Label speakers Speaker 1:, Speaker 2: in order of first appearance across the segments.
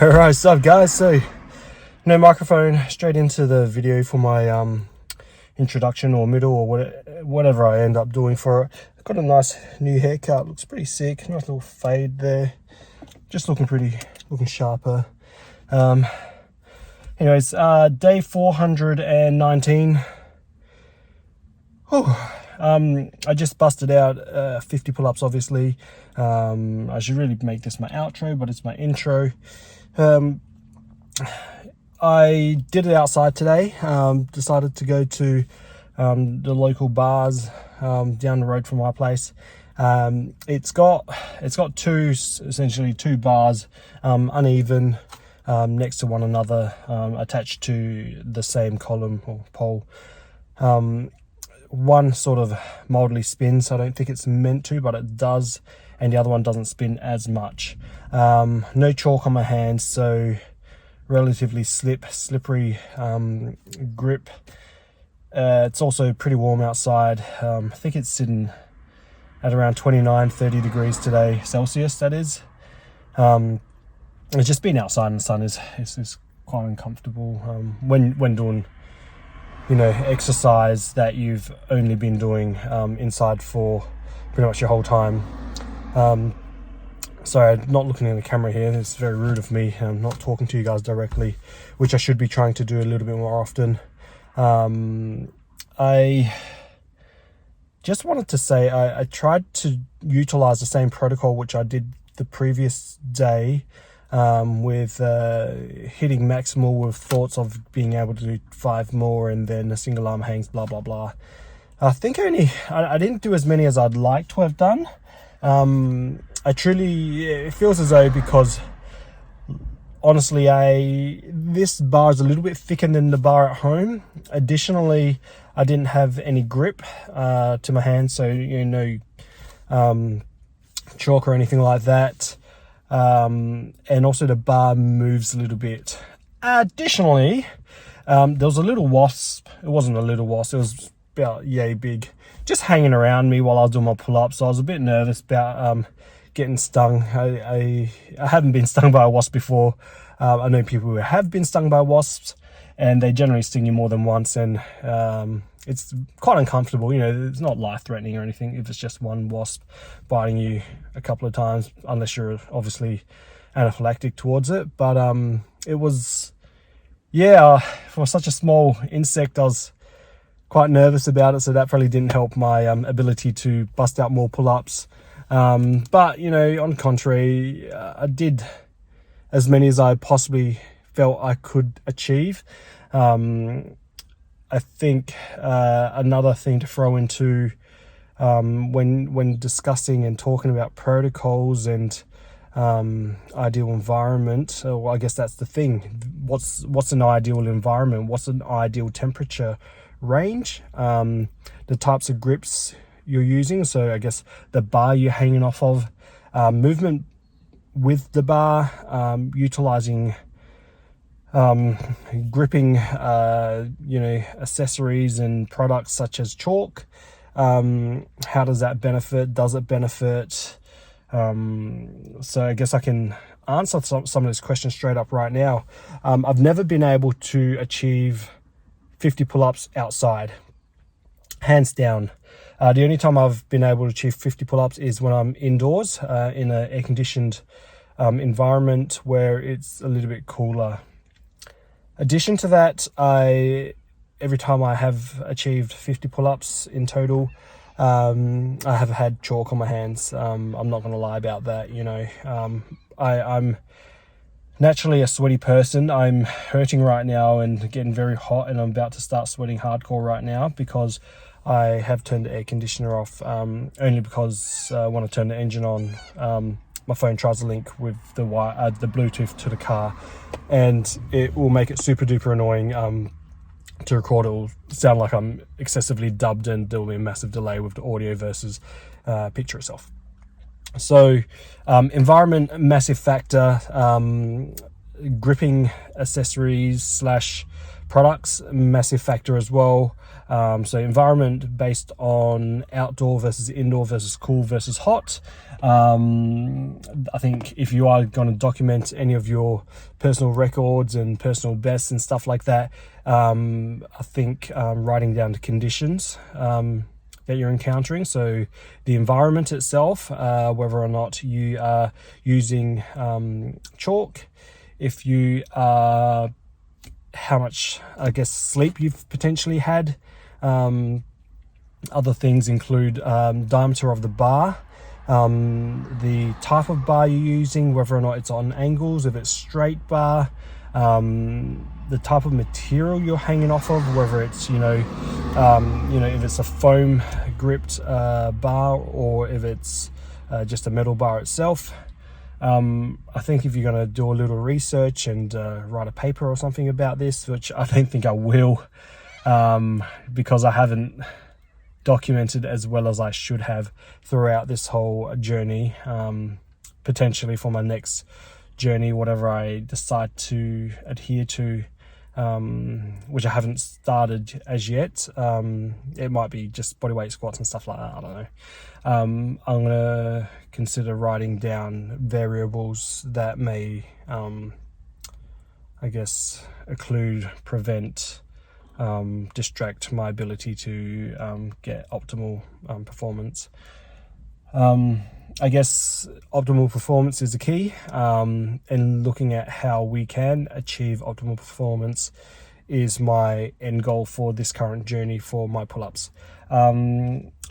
Speaker 1: Alright, what's up guys? So, no microphone, straight into the video for my introduction or middle or whatever I end up doing for it. I've got a nice new haircut, looks pretty sick, nice little fade there. Just looking sharper. Anyways, day 419. I just busted out 50 pull-ups, obviously. I should really make this my outro, but it's my intro. I did it outside today. Decided to go to the local bars down the road from my place. It's got essentially two bars, uneven, next to one another, attached to the same column or pole. One sort of mildly spins, so I don't think it's meant to, but it does, and the other one doesn't spin as much. No chalk on my hands, so relatively slippery grip. It's also pretty warm outside. I think it's sitting at around 29-30 degrees today, Celsius, that is. It's just being outside in the sun is quite uncomfortable when doing, you know, exercise that you've only been doing inside for pretty much your whole time. Sorry, not looking in the camera here. It's very rude of me. I'm not talking to you guys directly, which I should be trying to do a little bit more often. I just wanted to say I tried to utilize the same protocol which I did the previous day, with hitting maximal with thoughts of being able to do 5 more and then a single arm hangs, blah blah blah. I think I didn't do as many as I'd like to have done. It feels as though, because honestly this bar is a little bit thicker than the bar at home. Additionally, I didn't have any grip to my hand, so no chalk or anything like that. And also the bar moves a little bit. Additionally, there was a little wasp. It wasn't a little wasp, it was about yay big, just hanging around me while I was doing my pull-ups. So I was a bit nervous about getting stung. I haven't been stung by a wasp before. I know people who have been stung by wasps, and they generally sting you more than once, and it's quite uncomfortable. It's not life-threatening or anything if it's just one wasp biting you a couple of times, unless you're obviously anaphylactic towards it. But it was, for such a small insect, I was quite nervous about it, so that probably didn't help my ability to bust out more pull-ups. But on the contrary, I did as many as I possibly felt I could achieve. I think another thing to throw into when discussing and talking about protocols and ideal environment, well, I guess that's the thing. What's an ideal environment? What's an ideal temperature range? The types of grips you're using, so I guess the bar you're hanging off of, movement with the bar, utilizing gripping accessories and products such as chalk. How does that benefit? Does it benefit? So I guess I can answer some of those questions straight up right now. I've never been able to achieve 50 pull-ups outside, hands down. The only time I've been able to achieve 50 pull-ups is when I'm indoors in an air-conditioned environment where it's a little bit cooler. Addition to that, every time I have achieved 50 pull-ups in total, I have had chalk on my hands. I'm not going to lie about that. I'm naturally a sweaty person. I'm hurting right now and getting very hot, and I'm about to start sweating hardcore right now because I have turned the air conditioner off, only because when I turn the engine on, my phone tries to link with the Bluetooth to the car, and it will make it super duper annoying to record. It will sound like I'm excessively dubbed, and there will be a massive delay with the audio versus picture itself. So environment, massive factor. Gripping accessories / products, massive factor as well. So environment based on outdoor versus indoor versus cool versus hot. I think if you are going to document any of your personal records and personal bests and stuff like that, I think writing down the conditions that you're encountering, so the environment itself, whether or not you are using chalk, if you are, how much, I guess, sleep you've potentially had. Other things include diameter of the bar, the type of bar you're using, whether or not it's on angles, if it's straight bar, the type of material you're hanging off of, whether it's if it's a foam gripped bar or if it's just a metal bar itself. I think if you're going to do a little research and write a paper or something about this, which I don't think I will, because I haven't documented as well as I should have throughout this whole journey, potentially for my next journey, whatever I decide to adhere to, which I haven't started as yet. It might be just bodyweight squats and stuff like that, I don't know. I'm going to consider writing down variables that may, I guess, occlude, prevent, distract my ability to get optimal performance. I guess optimal performance is the key, and looking at how we can achieve optimal performance is my end goal for this current journey for my pull-ups.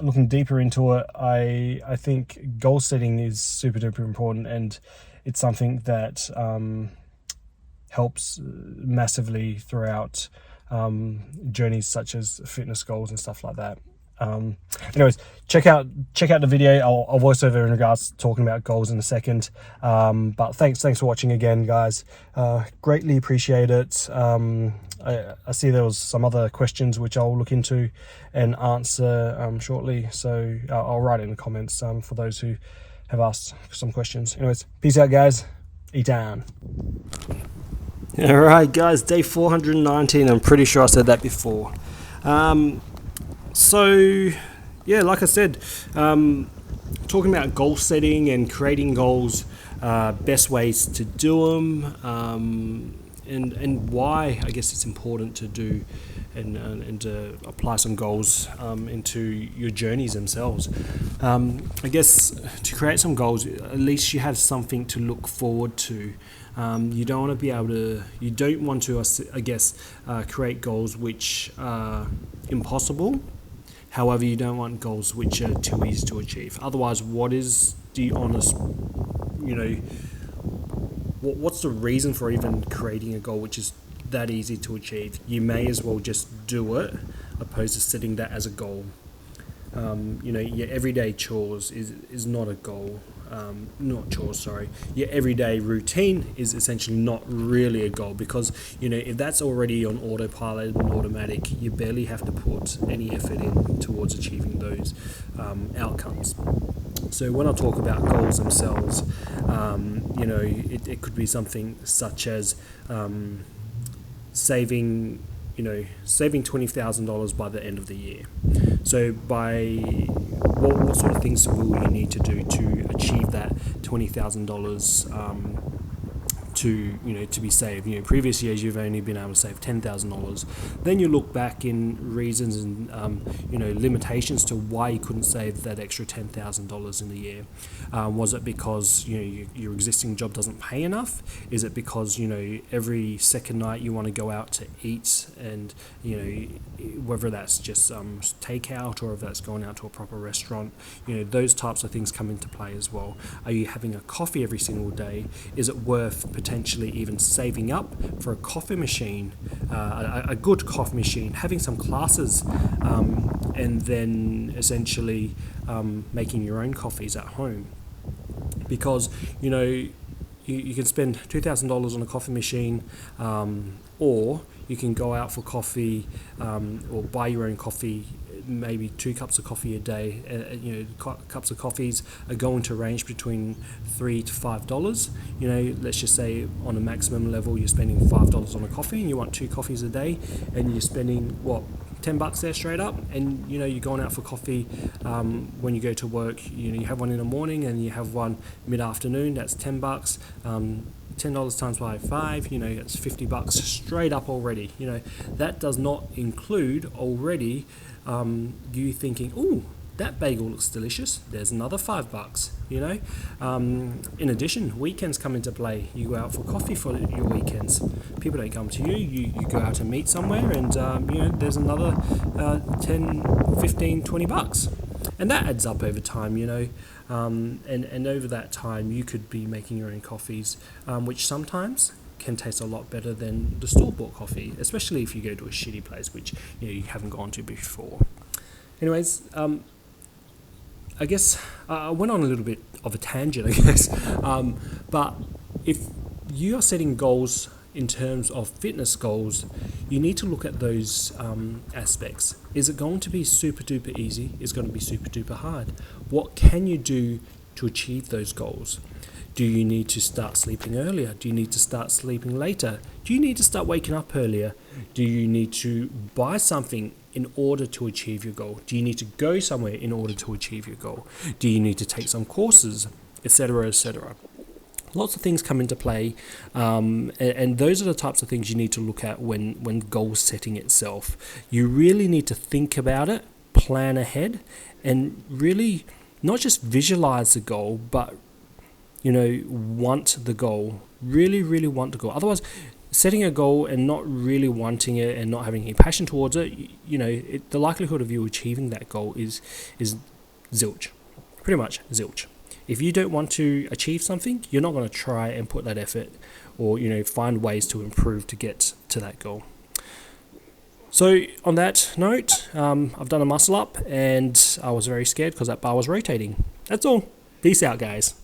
Speaker 1: Looking deeper into it, I think goal setting is super duper important, and it's something that helps massively throughout journeys such as fitness goals and stuff like that. Anyways, check out the video. I'll voice over in regards to talking about goals in a second. But thanks for watching again, guys. Greatly appreciate it. I see there was some other questions which I'll look into and answer shortly. So I'll write it in the comments for those who have asked some questions. Anyways, peace out, guys. Eat down. All right, guys. Day 419. I'm pretty sure I said that before. So, yeah, like I said, talking about goal setting and creating goals, best ways to do them, and why I guess it's important to do and to apply some goals into your journeys themselves. I guess to create some goals, at least you have something to look forward to. You don't want to, I guess, create goals which are impossible. However, you don't want goals which are too easy to achieve. Otherwise, what is the honest, what's the reason for even creating a goal which is that easy to achieve? You may as well just do it, opposed to setting that as a goal. Your everyday chores is not a goal. Your everyday routine is essentially not really a goal, because if that's already on autopilot and automatic, you barely have to put any effort in towards achieving those outcomes. So when I talk about goals themselves, it could be something such as saving $20,000 by the end of the year. So what sort of things will you need to do to achieve that $20,000 to be saved? Previous years you've only been able to save $10,000. Then you look back in reasons and limitations to why you couldn't save that extra $10,000 in the year. Was it because your existing job doesn't pay enough? Is it because every second night you want to go out to eat, and whether that's just takeout or if that's going out to a proper restaurant? Those types of things come into play as well. Are you having a coffee every single day? Is it worth potentially even saving up for a coffee machine, a good coffee machine, having some classes, and then essentially making your own coffees at home? Because you can spend $2,000 on a coffee machine, or you can go out for coffee or buy your own coffee maybe 2 cups of coffee a day. Cups of coffees are going to range between $3 to $5. Let's just say on a maximum level you're spending $5 on a coffee, and you want 2 coffees a day, and you're spending what, $10 there straight up. And you're going out for coffee when you go to work. You have one in the morning and you have one mid-afternoon. That's $10. $10 times by 5, it's $50 straight up already. That does not include already you thinking, oh, that bagel looks delicious, there's another $5. In addition, weekends come into play. You go out for coffee for your weekends. People don't come to you. You go out to meet somewhere, and there's another 10, 15, $20. And that adds up over time, and over that time you could be making your own coffees, which sometimes can taste a lot better than the store-bought coffee, especially if you go to a shitty place which you haven't gone to before. Anyways, I guess I went on a little bit of a tangent, I guess, but if you are setting goals in terms of fitness goals, you need to look at those aspects. Is it going to be super duper easy? Is it going to be super duper hard? What can you do to achieve those goals? Do you need to start sleeping earlier? Do you need to start sleeping later? Do you need to start waking up earlier? Do you need to buy something in order to achieve your goal? Do you need to go somewhere in order to achieve your goal? Do you need to take some courses, etc., etc.? Lots of things come into play, and those are the types of things you need to look at when goal setting itself. You really need to think about it, plan ahead, and really not just visualize the goal, but want the goal. Really want the goal. Otherwise, setting a goal and not really wanting it and not having any passion towards it, the likelihood of you achieving that goal is zilch. Pretty much zilch. If you don't want to achieve something, you're not going to try and put that effort or, find ways to improve to get to that goal. So on that note, I've done a muscle up and I was very scared because that bar was rotating. That's all. Peace out, guys.